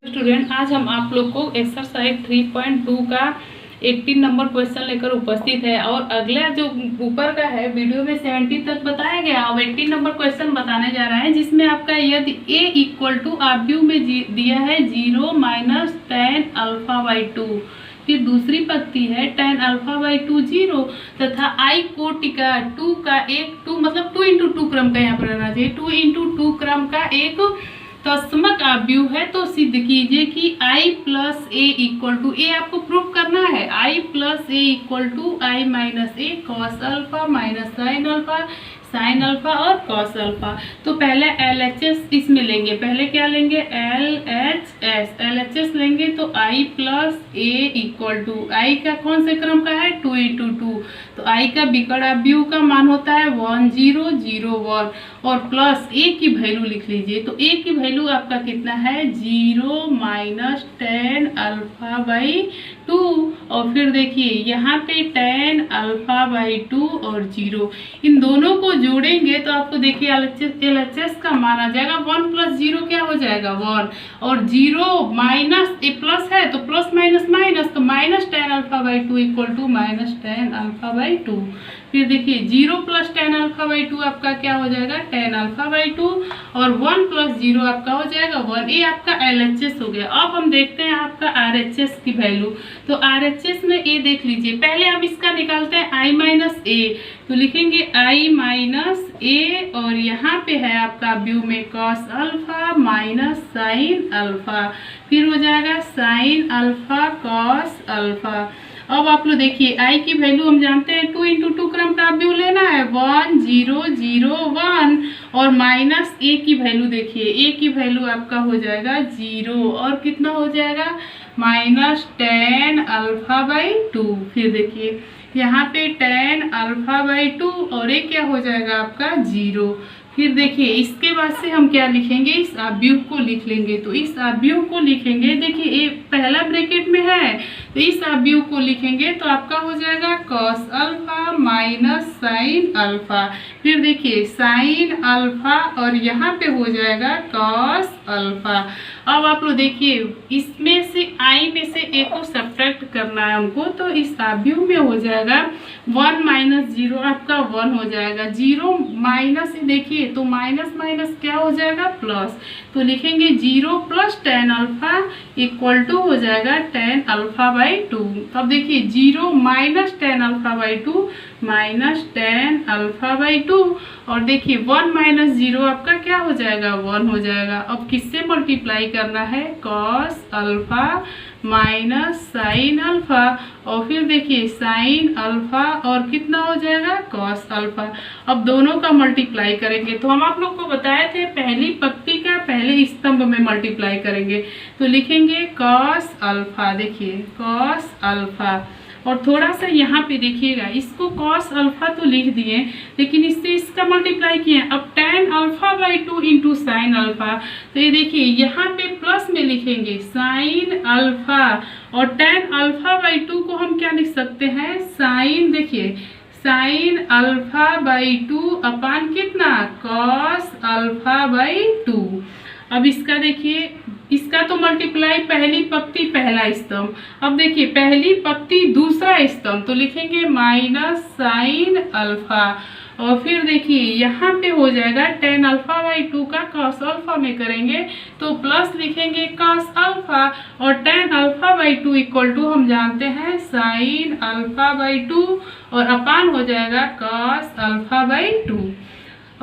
Student, आज हम आप लोग को एक्सरसाइज 3.2 का 18 नंबर क्वेश्चन लेकर उपस्थित है। और अगला जो ऊपर का है वीडियो में 70 तक बताया गया, अब 18 नंबर क्वेश्चन बताने जा रहा है, जिसमें आपका यदि a इक्वल टू आप व्यू में दिया है 0 माइनस टेन अल्फा बाई 2, फिर दूसरी पत्ती है टेन अल्फा बाई 2 0 तथा आई कोटि का 2 का एक 2 मतलब 2 इंटू 2 क्रम का यहाँ पर रहना चाहिए, 2 इंटू 2 क्रम का एक तस्मक आव्यूह है। तो सिद्ध कीजिए कि i plus A equal to, A आपको प्रूव करना है, i plus A equal to I minus A cos alpha minus sine alpha और कॉस अल्फा। तो पहले LHS इसमें लेंगे, पहले क्या लेंगे LHS लेंगे। तो i plus A equal to, I का कौन से क्रम का है 2 इंटू 2, तो i का विकर्ण आव्यूह का मान होता है 1 0 0 1 और प्लस a की वैल्यू लिख लीजिए। तो a की वैल्यू आपका कितना है 0 माइनस टेन अल्फा बाई 2 और फिर देखिए यहाँ पे टेन अल्फा बाई 2 और 0, इन दोनों को जोड़ेंगे तो आपको देखिए LHS का मान आ जाएगा 1 प्लस 0 क्या हो जाएगा 1 और 0 माइनस ए प्लस है तो प्लस माइनस माइनस, तो minus ten alpha by 2 equal to minus ten alpha by 2। फिर देखिए 0 प्लस टेन अल्फा बाई 2 आपका क्या हो जाएगा टेन अल्फा बाई 2 और 1 प्लस 0 आपका हो जाएगा 1, ये आपका LHS हो गया। अब हम देखते हैं आपका RHS की वैल्यू। तो RHS में ए देख लीजिए, पहले हम इसका निकालते हैं i माइनस ए, तो लिखेंगे i माइनस ए और यहाँ पे है आपका व्यू में cos alpha minus sine alpha, फिर हो जाएगा साइन अल्फा कॉस अल्फा। अब आप लोग देखिए i की वैल्यू हम जानते हैं 2 इंटू 2 क्रम का व्यू लेना है 1 0 0 1 और माइनस a की वैल्यू देखिए, a की वैल्यू आपका हो जाएगा 0 और कितना हो जाएगा माइनस टेन अल्फा बाई 2। फिर देखिए यहाँ पे टेन अल्फा बाई 2 और ये क्या हो जाएगा आपका 0। फिर देखिए इसके बाद से हम क्या लिखेंगे, इस आव्यूह को लिख लेंगे। तो इस आव्यूह को लिखेंगे, देखिए ये पहला ब्रैकेट में है तो इस आव्यूह को लिखेंगे तो आपका हो जाएगा cos alpha minus sine alpha, फिर देखिए साइन अल्फा और यहाँ पे हो जाएगा कॉस अल्फा। अब आप लोग देखिए इसमें से i में से a को सब्ट्रैक्ट करना है हमको, तो इस आव्यूह में हो जाएगा 1 माइनस 0 आपका 1 हो जाएगा, 0 माइनस देखिए तो माइनस माइनस क्या हो जाएगा प्लस, तो लिखेंगे 0 plus ten alpha equal to हो जाएगा टेन अल्फा बाई 2। अब देखिए 0 minus ten alpha by 2 minus ten alpha by 2 और देखिए 1 माइनस 0 आपका क्या हो जाएगा 1 हो जाएगा। अब किससे मल्टीप्लाई करना है cos alpha minus sine alpha और फिर देखिए साइन अल्फा और कितना हो जाएगा कॉस अल्फा। अब दोनों का मल्टीप्लाई करेंगे तो हम आप लोग को बताए थे पहली पत्ती का पहले स्तंभ में मल्टीप्लाई करेंगे, तो लिखेंगे कॉस अल्फा, देखिए कॉस अल्फा और थोड़ा सा यहाँ पे देखिएगा इसको कॉस अल्फा तो लिख दिए लेकिन इससे इसका मल्टीप्लाई किए। अब ten alpha by 2 into sine alpha, तो ये देखिए यहाँ पे प्लस में लिखेंगे साइन अल्फा और टेन अल्फा बाई 2 को हम क्या लिख सकते हैं साइन, देखिए साइन अल्फा बाई 2 अपान कितना कॉस अल्फा बाई 2। अब इसका देखिए इसका तो मल्टीप्लाई पहली पत्ती पहला स्तंभ, अब देखिए पहली पत्ती दूसरा स्तंभ तो लिखेंगे माइनस साइन अल्फा और फिर देखिए यहाँ पे हो जाएगा टेन अल्फा बाई 2 का कॉस अल्फा में करेंगे तो प्लस लिखेंगे कॉस अल्फा और ten alpha by 2 equal to हम जानते हैं साइन अल्फा बाई 2 और अपान हो जाएगा कॉस अल्फा बाई 2।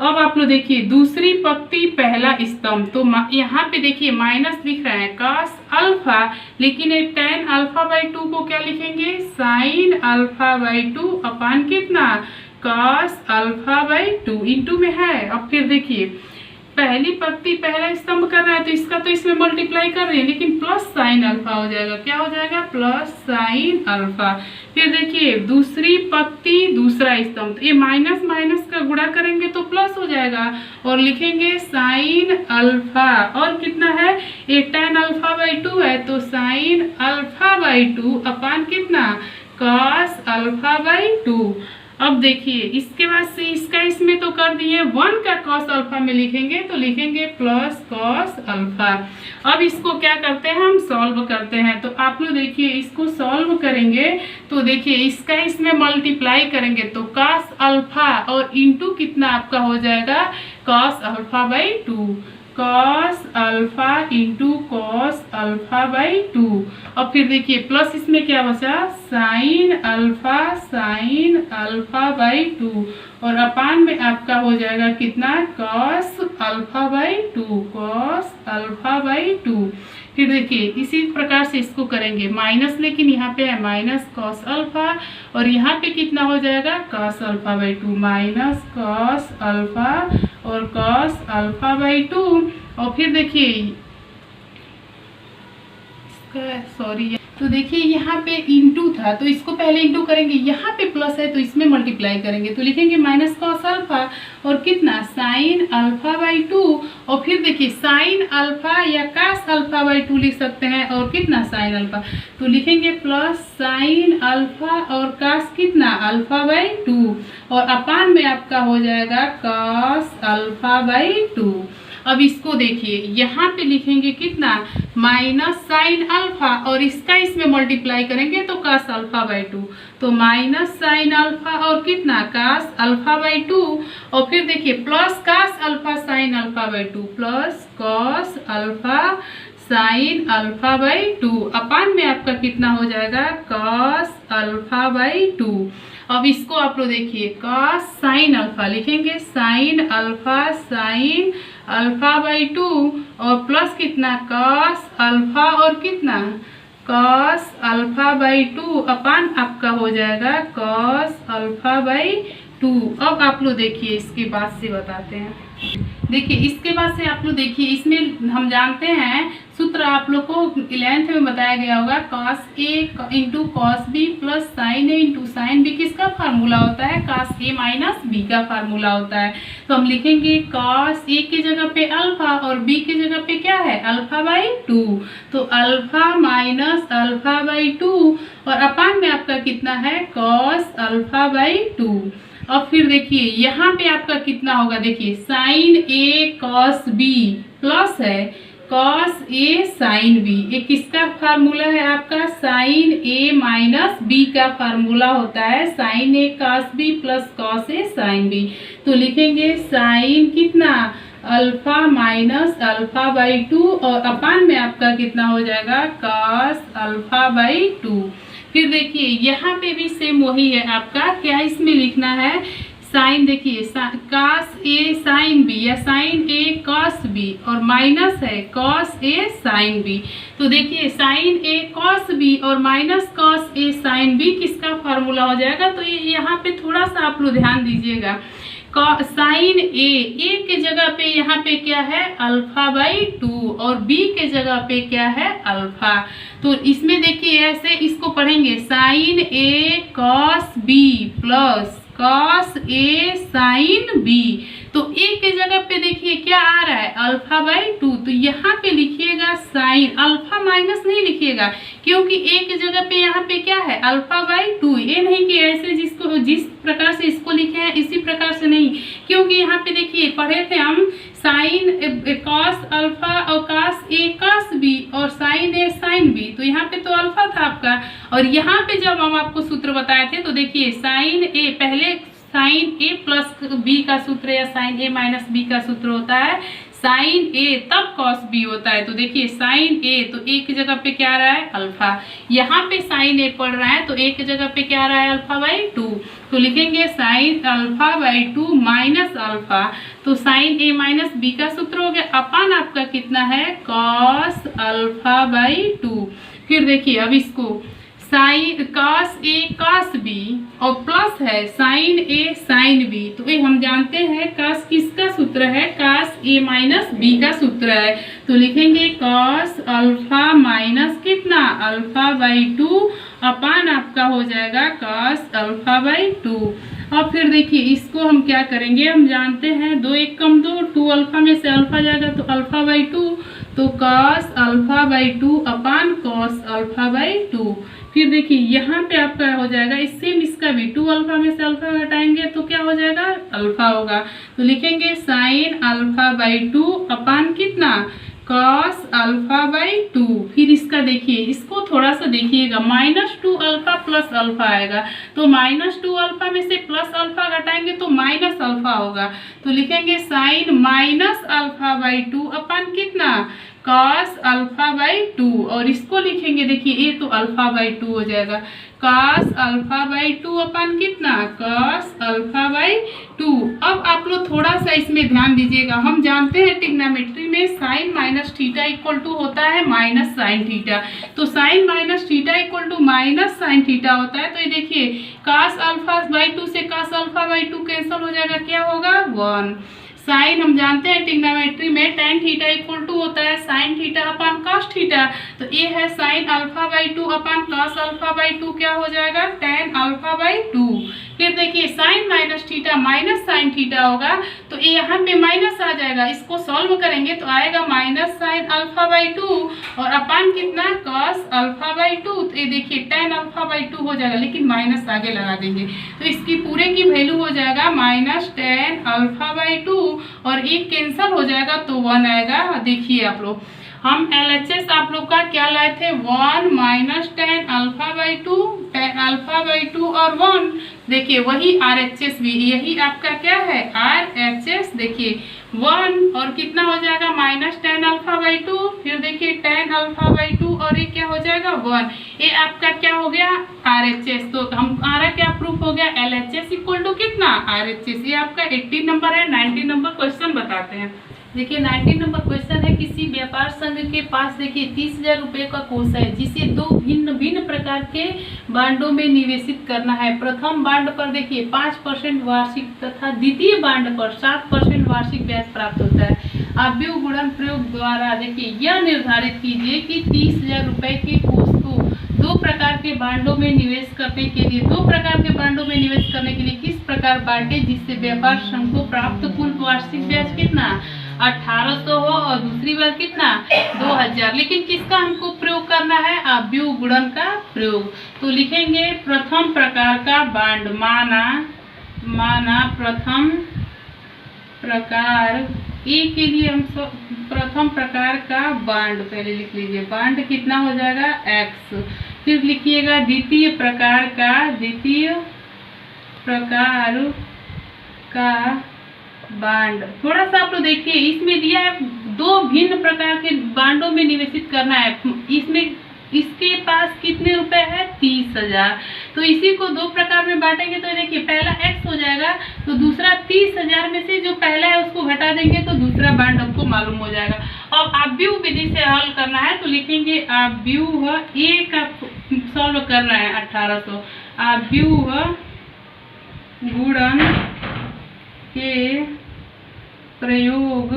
अब आप लोग देखिए दूसरी पत्ती पहला स्तंभ, तो यहाँ पे देखिए माइनस लिख रहा है कॉस अल्फा लेकिन एक टेन अल्फा बाई 2 को क्या लिखेंगे साइन अल्फा बाई 2 अपान कितना कॉस अल्फा बाई 2 इंटू में है। अब फिर देखिए पहली पत्ती पहला स्तंभ कर रहा है तो इसका तो इसमें मल्टीप्लाई कर रहे हैं लेकिन प्लस साइन अल्फा हो जाएगा, क्या हो जाएगा प्लस साइन अल्फा। फिर देखिए दूसरी पत्ती दूसरा स्तंभ, तो ये माइनस माइनस का गुणा करेंगे तो प्लस हो जाएगा और लिखेंगे साइन अल्फा और कितना है ये टेन अल्फा बाई 2 है तो साइन अल्फा बाई 2 अपान कितना कॉस अल्फा बाई 2। अब देखिए इसके बाद से इसका इसमें तो कर दिए, 1 का कॉस अल्फा में लिखेंगे तो लिखेंगे प्लस कॉस अल्फा। अब इसको क्या करते हैं, हम सॉल्व करते हैं। तो आप लोग देखिए इसको सॉल्व करेंगे तो देखिए इसका इसमें मल्टीप्लाई करेंगे तो कॉस अल्फा और इंटू कितना आपका हो जाएगा, cos alpha by 2, cos alpha into cos alpha by 2। और फिर देखिए प्लस इसमें क्या बचा, साइन अल्फा बाई 2 और अपान में आपका हो जाएगा कितना, cos alpha by 2, cos alpha by 2। फिर देखिए इसी प्रकार से इसको करेंगे माइनस, लेकिन यहाँ पे है माइनस कॉस अल्फा और यहाँ पे कितना हो जाएगा, cos alpha by 2, minus cos alpha और कॉस अल्फा बाई 2। और फिर देखिए सॉरी, तो देखिए यहाँ पे इंटू था तो इसको पहले इंटू करेंगे, यहाँ पे प्लस है तो इसमें मल्टीप्लाई करेंगे तो लिखेंगे माइनस कॉस अल्फा और कितना, साइन अल्फा बाई 2। और फिर देखिए साइन अल्फा या कास अल्फा बाई 2 लिख सकते हैं और कितना, साइन अल्फा, तो लिखेंगे प्लस साइन अल्फा और कास कितना, अल्फा बाई 2 और अपान में आपका हो जाएगा कॉस अल्फा बाई 2। अब इसको देखिए यहाँ पे लिखेंगे कितना, माइनस साइन अल्फा और इसका इसमें मल्टीप्लाई करेंगे तो कास अल्फा बाई 2, तो माइनस साइन अल्फा और कितना, कास अल्फा बाई 2। और फिर देखिए plus cos alpha sine alpha by 2, plus cos alpha sine alpha by 2 upon में आपका कितना हो जाएगा, कॉस अल्फा बाई 2। अब इसको आप लोग देखिए कॉस साइन अल्फा लिखेंगे, साइन अल्फा बाई 2 और प्लस कितना, कॉस अल्फा और कितना, कॉस अल्फा बाई 2 अपान आपका हो जाएगा कॉस अल्फा बाई 2। अब आप लोग देखिए इसके बाद से बताते हैं, देखिए इसके बाद से आप लोग देखिए इसमें हम जानते हैं सूत्र आप लोग को 11th में बताया गया होगा, cos A into cos B plus sine A into sine B किसका फार्मूला होता है, कॉस ए माइनस बी का फार्मूला होता है। तो हम लिखेंगे कॉस ए की जगह पे अल्फा और बी की जगह पे क्या है, अल्फा बाई 2, तो अल्फा माइनस अल्फा बाई 2 और अपान में आपका कितना है, कॉस अल्फा बाई 2। अब फिर देखिए यहाँ पे आपका कितना होगा, देखिए साइन ए कॉस बी प्लस है कॉस ए साइन बी, ये किसका फार्मूला है आपका, साइन ए माइनस बी का फार्मूला होता है, sign A cos B plus cos A sine B. तो लिखेंगे साइन कितना, अल्फा माइनस अल्फा बाई 2 और अपान में आपका कितना हो जाएगा, कॉस अल्फा बाई 2। फिर देखिए यहाँ पे भी सेम वही है आपका, क्या इसमें लिखना है, साइन देखिए कॉस ए साइन बी या साइन ए कॉस बी और माइनस है कॉस ए साइन बी। तो देखिए साइन ए कॉस बी और minus cos A sign B किसका फार्मूला हो जाएगा, तो ये यहाँ पे थोड़ा सा आप लोग ध्यान दीजिएगा, साइन ए के जगह पे यहाँ पे क्या है, अल्फा बाई 2 और बी के जगह पे क्या है, अल्फा। तो इसमें देखिए ऐसे इसको पढ़ेंगे, sign A cos B plus cos A sine B. तो ए के जगह पे देखिए क्या आ रहा है, अल्फा बाई 2, तो यहाँ पे लिखिएगा साइन, अल्फा माइनस नहीं लिखिएगा क्योंकि ए के जगह पे यहाँ पे क्या है, अल्फा बाई 2। ये नहीं कि ऐसे जिस प्रकार से इसको लिखे हैं इसी प्रकार से नहीं, क्योंकि यहाँ पे देखिए पढ़े थे हम साइन कॉस अल्फा और कॉस ए कॉस बी और साइन ए साइन बी, तो यहाँ पे तो अल्फा था आपका। और यहाँ पे जब हम आपको सूत्र बताए थे तो देखिए साइन ए, पहले साइन ए प्लस बी का सूत्र या साइन ए माइनस बी का सूत्र होता है साइन ए तब कॉस बी होता है। तो देखिए साइन ए, तो ए की जगह पे क्या आ रहा है, अल्फा, यहाँ पे साइन ए पढ़ रहा है तो ए की जगह पे क्या आ रहा है, अल्फा बाई 2, तो लिखेंगे sign alpha by 2 minus alpha, तो साइन ए माइनस बी का सूत्र हो गया, अपान आपका कितना है, कॉस अल्फा बाई 2। फिर देखिए अब इसको sine cos A cos B और प्लस है साइन ए साइन बी, तो ये हम जानते हैं कॉस किसका सूत्र है, कॉस ए माइनस बी का सूत्र है। तो लिखेंगे कॉस अल्फा माइनस कितना, अल्फा बाई 2 अपान आपका हो जाएगा कॉस अल्फा बाई 2। अब फिर देखिए इसको हम क्या करेंगे, हम जानते हैं 2 1 कम 2, 2 अल्फा में से अल्फा जाएगा तो अल्फा बाई 2, तो cos alpha by 2 upon cos alpha by 2। फिर देखिए यहाँ पे आपका हो जाएगा सेम इसका भी 2 अल्फा में से अल्फा घटाएंगे तो क्या हो जाएगा, अल्फा होगा। तो लिखेंगे साइन अल्फा बाई 2 अपान कितना, कॉस अल्फा बाई 2। फिर इसका देखिए, इसको थोड़ा सा देखिएगा, -2 अल्फा प्लस अल्फा आएगा, तो -2 अल्फा में से प्लस अल्फा घटाएंगे तो माइनस अल्फा होगा। तो लिखेंगे साइन माइनस अल्फा बाई 2 अपान कितना, कॉस अल्फा बाई 2। और इसको लिखेंगे, देखिए ये तो अल्फा बाई 2 हो जाएगा, कॉस अल्फा बाई 2 अपान कितना, कॉस अल्फा बाई 2। अब आप लोग थोड़ा सा इसमें ध्यान दीजिएगा, हम जानते हैं ट्रिग्नोमेट्री में sine minus theta equal to होता है माइनस साइन थीटा, तो sine minus theta equal to minus sine theta होता है। तो ये देखिए कॉस अल्फा बाई 2 से कॉस अल्फा बाई 2 कैंसिल हो जाएगा, क्या होगा 1। साइन हम जानते हैं ट्रिग्नोमेट्री में टेन थीटा इक्वल टू होता है sine theta upon cos theta, तो ये है sign alpha by 2 upon cos alpha by 2, क्या हो जाएगा टेन अल्फा बाई 2। फिर देखिए sine minus theta minus sine theta होगा, तो ये यहाँ पे माइनस आ जाएगा, इसको सॉल्व करेंगे तो आएगा माइनस साइन अल्फा बाई 2 और अपान कितना, कॉस अल्फा बाई 2। तो ये देखिए टेन अल्फा बाई 2 हो जाएगा, लेकिन माइनस आगे लगा देंगे तो इसकी पूरे की वैल्यू हो जाएगा माइनस टेन अल्फा बाई 2 और एक कैंसिल हो जाएगा तो 1 आएगा। देखिए आप लोग, हम LHS आप लोग का क्या लाए थे, 1 minus ten alpha by 2, ten alpha by 2 और 1। देखिए वही RHS भी, यही आपका क्या है RHS। देखिए 1 और कितना हो जाएगा माइनस टेन अल्फा बाई 2, फिर देखिए टेन अल्फा बाई 2 और ये क्या हो जाएगा 1। ये आपका क्या हो गया RHS। तो हमारा क्या प्रूफ हो गया, LHS इक्वल टू कितना RHS। ये आपका 18 नंबर है। 19 नंबर क्वेश्चन बताते हैं। देखिए 19 नंबर क्वेश्चन है, किसी व्यापार संघ के पास देखिए 30,000 रुपये का कोष है जिसे दो भिन्न भिन्न प्रकार के बांडों में निवेशित करना है। प्रथम बांड पर देखिए 5% वार्षिक तथा द्वितीय बांड पर 7% वार्षिक ब्याज प्राप्त होता है। आव्यूह गुणन प्रयोग द्वारा देखिए यह निर्धारित कीजिए कि 30,000 रुपये के कोष को दो प्रकार के बांडों में निवेश करने के लिए किस प्रकार बांटे जिससे व्यापार संघ को प्राप्त कुल वार्षिक ब्याज कितना 1800 हो और दूसरी बार कितना 2000। लेकिन किसका हमको प्रयोग करना है, आव्यूह गुणन का प्रयोग। तो लिखेंगे प्रथम प्रकार का बांड, माना प्रथम प्रकार ए के लिए हम प्रथम प्रकार का बांड पहले लिख लीजिए, बांड कितना हो जाएगा x। फिर लिखिएगा द्वितीय प्रकार का बांड। थोड़ा सा आप लोग देखिए, इसमें दिया है दो भिन्न प्रकार के बांडों में निवेशित करना है। इसमें इसके पास कितने रुपए है 30,000, तो इसी को दो प्रकार में बांटेंगे तो देखिए पहला x हो जाएगा, तो दूसरा 30,000 में से जो पहला है उसको घटा देंगे तो दूसरा बांड हमको मालूम हो जाएगा। अब आव्यूह विधि से हल करना है तो लिखेंगे आव्यूह ए का सॉल्व करना है 1800। आव्यूह गुणन के प्रयोग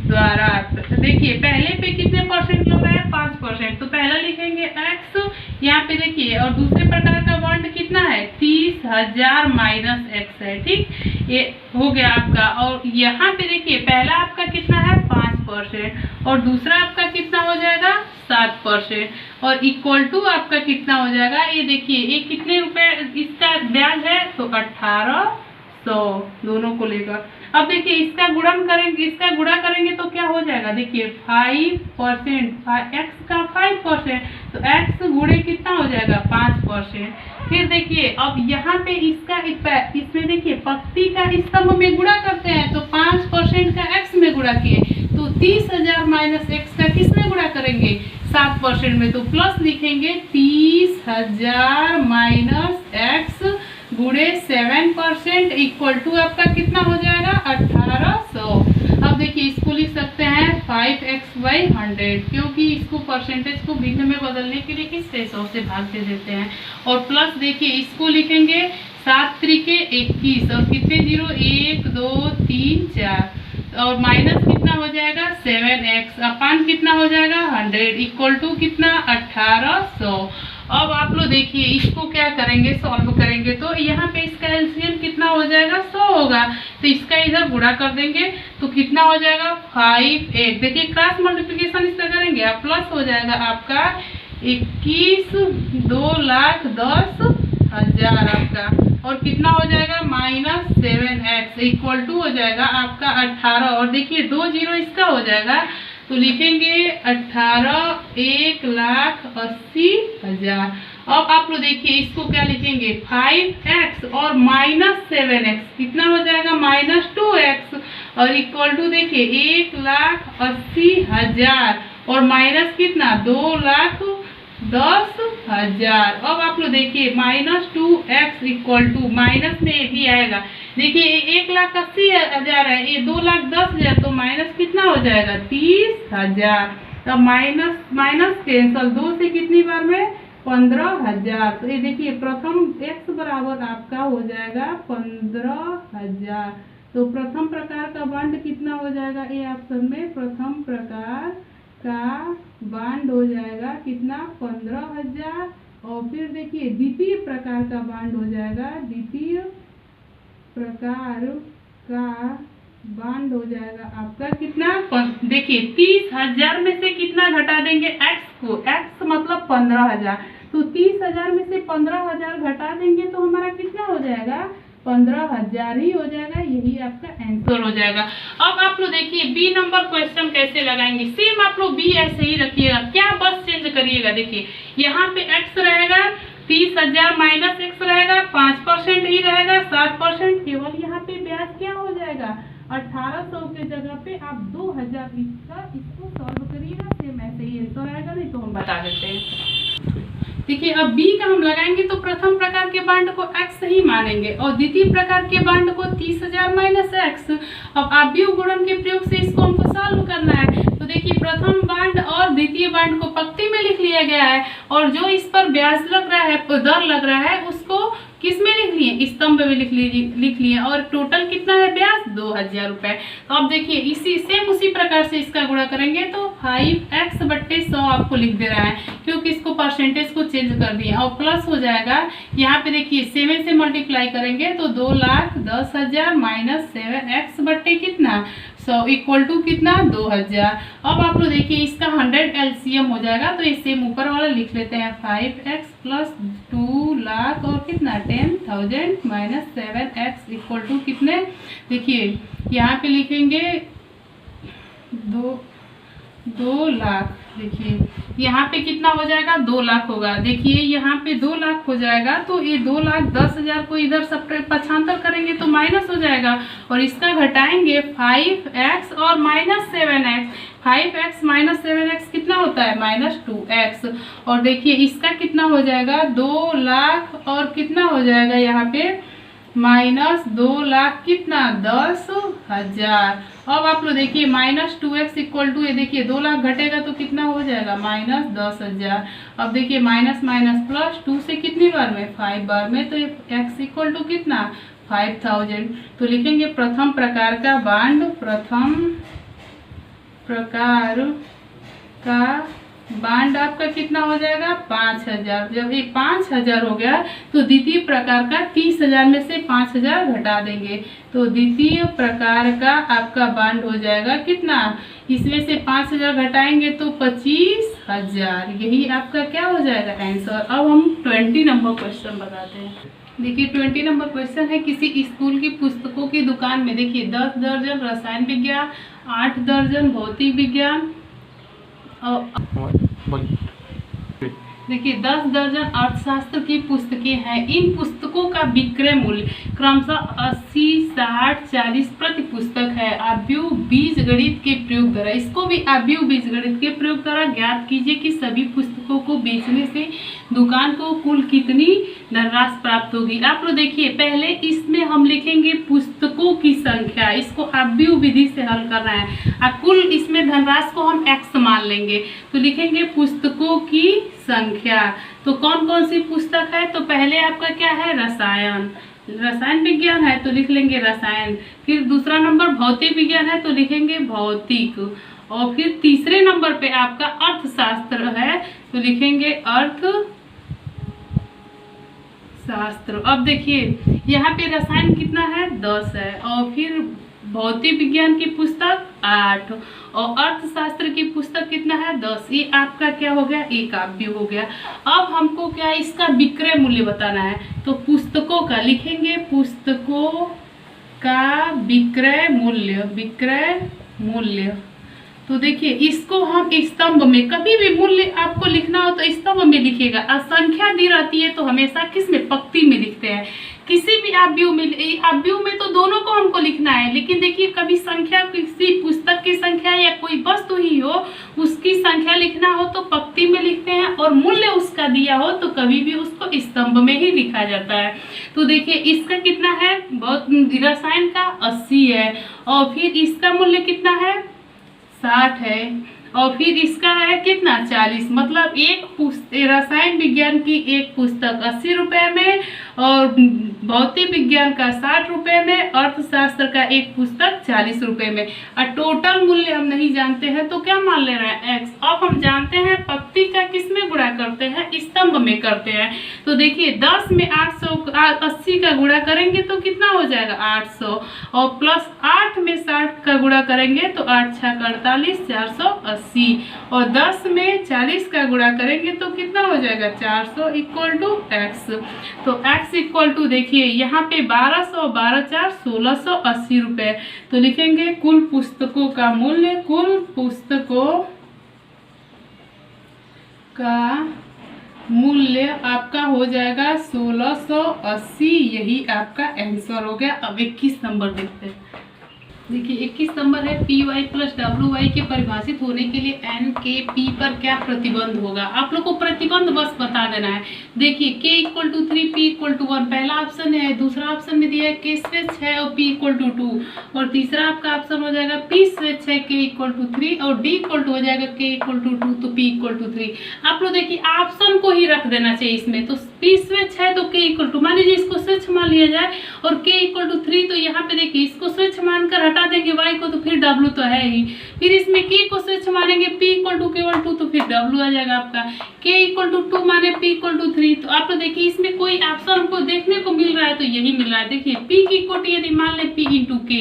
द्वारा देखिए पहले पे कितने परसेंट लग रहा है 5%, तो पहला लिखेंगे x यहाँ पे देखिए, और दूसरे प्रकार का बॉन्ड कितना है 30,000 माइनस x है, ठीक, ये हो गया आपका। और यहाँ पे देखिए पहला आपका कितना है 5% और दूसरा आपका कितना हो जाएगा 7% और इक्वल टू आपका कितना हो जाएगा, ये देखिए ये कितने रुपए इसका ब्याज है तो 1800 दोनों को लेकर। अब देखिए इसका गुणा करेंगे तो क्या हो जाएगा, देखिए 5%, x का 5% तो x गुणे कितना हो जाएगा 5%। फिर देखिए अब यहाँ पे इसमें देखिए पंक्ति का स्तंभ में गुणा करते हैं तो 5% का x में गुणा किए तो 30,000 माइनस x का किस में गुणा करेंगे 7% में, तो प्लस लिखेंगे 30,000 माइनस x गुणे 7% इक्वल टू आपका कितना हो जाएगा 1800। अब देखिए इसको लिख सकते हैं 5x/100, क्योंकि इसको परसेंटेज को भिन्न में बदलने के लिए किस 100 से भाग दे देते हैं। और प्लस देखिए इसको लिखेंगे 7 त्रिके 21 और कितने 0 1 2 3 4 और माइनस कितना हो जाएगा 7x अपान कितना हो जाएगा 100 इक्वल टू कितना 1800। अब आप लोग देखिए इसको क्या करेंगे, सॉल्व करेंगे तो यहाँ पे इसका एलसीएम कितना हो जाएगा, 100 होगा। तो इसका इधर गुणा कर देंगे तो कितना हो जाएगा, 5 8। देखिए क्रॉस मल्टीप्लिकेशन इसका करेंगे आप, प्लस हो जाएगा आपका 21 2,10,000 आपका, और कितना हो जाएगा -7x इक्वल टू हो जाएगा आपका 18। और देखिए 2 जीरो इसका हो जाएगा तो लिखेंगे 18 1,80,000। अब आप लोग देखिए इसको क्या लिखेंगे, 5x और -7x कितना हो जाएगा -2x, और इक्वल टू देखिए 1,80,000 और माइनस कितना 2,10,000। अब आप लोग देखिए -2x इक्वल टू माइनस में ये भी आएगा, देखिए 1,80,000 है, ये 2,10,000 तो माइनस कितना हो जाएगा 30,000। तब माइनस माइनस कैंसल, 2 से कितनी बार में 15,000। तो ये देखिए प्रथम x बराबर आपका हो जाएगा 15,000। तो प्रथम प्रकार का बांड कितना हो जाएगा, ये ऑप्शन में प्रथम प्रकार का बांड हो जाएगा कितना 15,000। और फिर देखिए द्वितीय प्रकार का बांड हो जाएगा, द्वितीय प्रकार का बांड हो जाएगा आपका कितना, देखिए 30,000 में से कितना घटा देंगे x को, x मतलब 15,000, तो 30,000 में से 15,000 घटा देंगे तो हमारा कितना हो जाएगा 15,000 ही हो जाएगा। यही आपका आंसर हो जाएगा। अब आप लोग देखिए बी नंबर क्वेश्चन कैसे लगाएंगे, सेम आप लोग बी ऐसे ही रखिएगा, क्या बस चेंज करिएगा। देखिए यहाँ पे x रहेगा 30,000 माइनस x रहेगा, 5% ही रहेगा, 7%। केवल यहाँ पे ब्याज क्या हो जाएगा 1800 के जगह पे आप 2,000 इसको सॉल्व करिएगा, सेम ऐसे ही आंसर आएगा, नहीं तो हम बता देते हैं। देखिए अब बी का हम लगाएंगे तो प्रथम प्रकार के बांड को x ही मानेंगे और द्वितीय प्रकार के बांड को 30,000 माइनस x। अब आव्यूह गुणन के प्रयोग से इसको हमको सॉल्व करना है। तो देखिए प्रथम बांड और द्वितीय बांड को पंक्ति में लिख लिया गया है, और जो इस पर ब्याज लग रहा है, दर लग रहा है, उसको किस में लिख लिए, स्तंभ में लिख लिए, और टोटल कितना है ब्याज 2,000 रुपए। तो अब देखिए इसी सेम उसी प्रकार से इसका गुणा करेंगे तो 5x/100 आपको लिख दे रहा है, क्योंकि इसको परसेंटेज को चेंज कर दिया, और प्लस हो जाएगा यहाँ पे देखिए 7 से मल्टीप्लाई करेंगे तो 2,10,000 माइनस 7x कितना 100 इक्वल टू कितना 2,000। अब आप लोग देखिए इसका 100 एलसीएम हो जाएगा, तो इससे ऊपर वाला लिख लेते हैं 5x प्लस 2 लाख और कितना 10,000 माइनस 7x इक्वल टू कितने, देखिए यहाँ पे लिखेंगे 2 लाख। देखिए यहाँ पे कितना हो जाएगा 2 लाख होगा, देखिए यहाँ पे 2 लाख हो जाएगा, तो ये 2,10,000 को इधर सब पक्षांतर करेंगे तो माइनस हो जाएगा, और इसका घटाएंगे 5x और minus 7x। 5x minus 7x कितना होता है -2x। और देखिए इसका कितना हो जाएगा 2 लाख और कितना हो जाएगा यहाँ पे -2 लाख कितना 10,000। अब आप लोग देखिए -2x इक्वल टू ये देखिए 2 लाख घटेगा तो कितना हो जाएगा -10,000। अब देखिए माइनस माइनस प्लस 2 से कितनी बार में 5 बार में, तो x इक्वल टू कितना 5,000। तो लिखेंगे प्रथम प्रकार का बांड, प्रथम प्रकार का बांड आपका कितना हो जाएगा 5,000। जब ये 5,000 हो गया तो द्वितीय प्रकार का 30,000 में से 5,000 घटा देंगे, तो द्वितीय प्रकार का आपका बांड हो जाएगा कितना, इसमें से 5,000 घटाएंगे तो 25,000। यही आपका क्या हो जाएगा आंसर। अब हम 20 नंबर क्वेश्चन बताते हैं। देखिए 20 नंबर क्वेश्चन है, किसी स्कूल की पुस्तकों की दुकान में देखिए 10 दर्जन रसायन विज्ञान, 8 दर्जन भौतिक विज्ञान, देखिए 10 दर्जन अर्थशास्त्र की पुस्तकें हैं। इन पुस्तकों का विक्रय मूल्य क्रमशः 80, 60, 40 प्रति पुस्तक है। आव्यूह बीजगणित के प्रयोग द्वारा, इसको भी आव्यूह बीजगणित के प्रयोग द्वारा ज्ञात कीजिए कि सभी पुस्तकों को बेचने से दुकान को कुल कितनी धनराशि प्राप्त होगी। आप लोग देखिए पहले इसमें हम लिखेंगे पुस्तकों की संख्या, इसको आव्यूह विधि से हल करना है, और कुल इसमें धनराशि को हम x मान लेंगे, तो लिखेंगे पुस्तकों की संख्या। तो कौन कौन सी पुस्तक है, तो पहले आपका क्या है रसायन विज्ञान है तो लिख लेंगे रसायन, फिर दूसरा नंबर भौतिक विज्ञान है तो लिखेंगे भौतिक, और फिर तीसरे नंबर पे आपका अर्थशास्त्र है तो लिखेंगे शास्त्र। अब देखिए यहाँ पे रसायन कितना है 10 है, और फिर भौतिक विज्ञान की पुस्तक 8 और अर्थशास्त्र की पुस्तक कितना है 10। ये आपका क्या हो गया, एक काव्य हो गया। अब हमको क्या इसका विक्रय मूल्य बताना है, तो पुस्तकों का लिखेंगे, पुस्तकों का विक्रय मूल्य, विक्रय मूल्य। तो देखिए इसको हम स्तंभ में, कभी भी मूल्य आपको लिखना हो तो स्तंभ में लिखिएगा। संख्या दी रहती है तो हमेशा किस में, पंक्ति में लिखते हैं। किसी भी आव्यूह में तो दोनों को हमको लिखना है, लेकिन देखिए कभी संख्या, किसी पुस्तक की संख्या या कोई वस्तु ही हो उसकी संख्या लिखना हो तो पंक्ति में लिखते हैं, और मूल्य उसका दिया हो तो कभी भी उसको स्तंभ में ही लिखा जाता है। तो देखिए इसका कितना है, बहुत रसायन का 80 है, और फिर इसका मूल्य कितना है 60 है, और फिर इसका है कितना 40। मतलब एक रसायन विज्ञान की एक पुस्तक 80 रुपये में, और भौतिक विज्ञान का 60 रुपये में, अर्थशास्त्र का एक पुस्तक 40 रुपये में। और टोटल मूल्य हम नहीं जानते हैं तो क्या मान ले रहे हैं x। अब हम जानते हैं पंक्ति का किस में गुणा करते हैं, स्तंभ में करते हैं। तो देखिए 10 में 880 का गुणा करेंगे तो कितना हो जाएगा 800, और प्लस 8 में 60 का गुणा करेंगे तो 8 6 48 480, और 10 में 40 का गुणा करेंगे तो कितना हो जाएगा 400 इक्वल टू x। तो x इक्वल टू देखिए यहाँ पे 1200, 12 4 1680 रुपये। तो लिखेंगे कुल पुस्तकों का मूल्य, कुल पुस्तकों का मूल्य आपका हो जाएगा 1680। यही आपका आंसर हो गया। अब 21 नंबर देखते हैं। देखिए 21 नंबर है, P Y plus W Y के परिभाषित होने के लिए एन के पी पर क्या प्रतिबंध होगा। आप लोग को प्रतिबंध बस बता देना है। देखिए K equal to 3 P equal to 1 पहला ऑप्शन है, दूसरा ऑप्शन में दिया है के स्वेच्छ है और पी इक्वल टू 2, और तीसरा आपका ऑप्शन हो जाएगा पी स्वेच्छ है के इक्वल टू 3, और डी इक्वल टू हो जाएगा के इक्वल टू 2 तो पी इक्वल टू 3। आप लोग देखिए ऑप्शन को ही रख देना चाहिए इसमें। तो पी स्वेच्छ है तो के इक्वल टू, मान लीजिए इसको स्वेच्छ मान लिया जाए, और के इक्वल टू 3 तो यहाँ पे देखिए इसको स्वेच्छ मानकर हटा देंगे y को तो फिर w तो है ही, फिर इसमें k को स्वेच्छ मानेंगे p इक्वल टू केवल 2 तो फिर w आ जाएगा आपका। k इक्वल टू 2 माने p इक्वल टू 3, तो आप तो देखिए इसमें कोई ऑप्शन हमको देखने को मिल रहा है तो यही मिल रहा है। देखिए p की कोटि यदि मान ले p इंटू k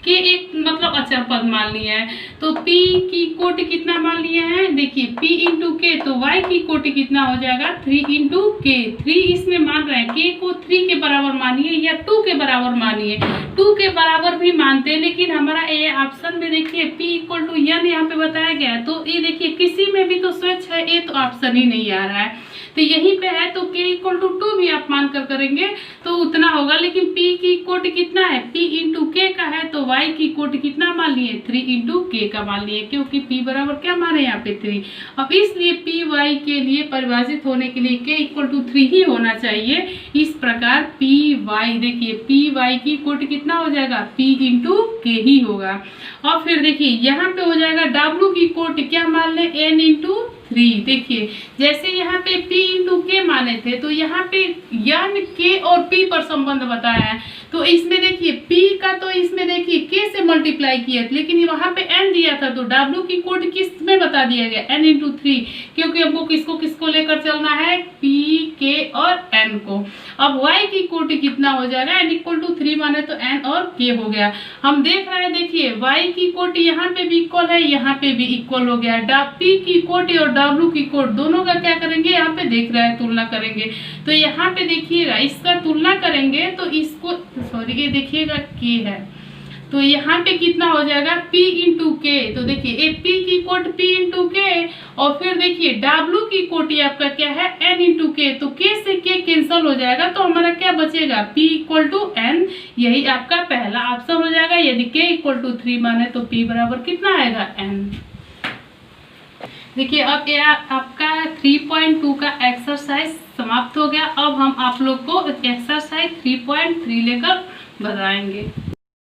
एक मतलब अचर पद मान लिया है, तो p की कोटि कितना मान लिया है, देखिए p इंटू k, तो y की कोटि कितना हो जाएगा 3 इंटू k। 3 इसमें मान रहे हैं, k को 3 के बराबर मानिए या 2 के बराबर मानिए, 2 के बराबर भी मानते हैं, लेकिन हमारा ये ऑप्शन में देखिए p इक्वल टू n यहाँ पे बताया गया है, तो ये देखिए किसी में भी तो स्वेच्छ है, ये तो ऑप्शन ही नहीं आ रहा है। तो यहीं पे है तो k इक्वल टू 2 भी आप मान कर करेंगे तो उतना होगा, लेकिन p की कोटि कितना है, p इंटू k का है, तो y की कोटि कितना मान लिए 3 इंटू k का मान लिए, क्योंकि p बराबर क्या माने यहाँ पे 3। अब इसलिए पी वाई के लिए परिभाषित होने के लिए k इक्वल टू 3 ही होना चाहिए। इस प्रकार पी वाई, देखिए पी वाई की कोटि कितना हो जाएगा p इंटू k ही होगा। और फिर देखिए यहाँ पे हो जाएगा w की कोटि क्या मान ले n इंटू 3। देखिए जैसे यहाँ पे p इंटू के माने थे तो यहाँ पे n k और p पर संबंध बताया है, तो इसमें देखिए p का तो इसमें देखिए k से मल्टीप्लाई किया, लेकिन वहाँ पे n दिया था तो w की कोटि किस में बता दिया गया n इंटू 3, क्योंकि हमको किसको किसको लेकर चलना है p k और n को। अब y की कोटि कितना हो जाएगा n इक्वल टू 3 माने तो n और k हो गया। हम देख रहे हैं देखिए y की कोटि यहाँ पे भी इक्वल है, यहाँ पे भी इक्वल हो गया। p की कोटि और w की कोटि दोनों का क्या करेंगे, यहाँ पे देख रहे हैं तुलना करेंगे, तो यहाँ पे देखिएगा इसका तुलना करेंगे तो इसको सॉरी ये देखिएगा k है, तो यहाँ पे कितना हो जाएगा p इंटू के, तो देखिए ए p की कोटि p इंटू के, और फिर देखिए w की कोटि आपका क्या है n इंटू के, तो k से k कैंसिल हो जाएगा तो हमारा क्या बचेगा p इक्वल टू n। यही आपका पहला ऑप्शन हो जाएगा। यदि k इक्वल टू 3 माने तो p बराबर कितना आएगा n। देखिए अब यह आपका 3.2 का एक्सरसाइज समाप्त हो गया। अब हम आप लोग को एक्सरसाइज 3.3 लेकर बताएंगे।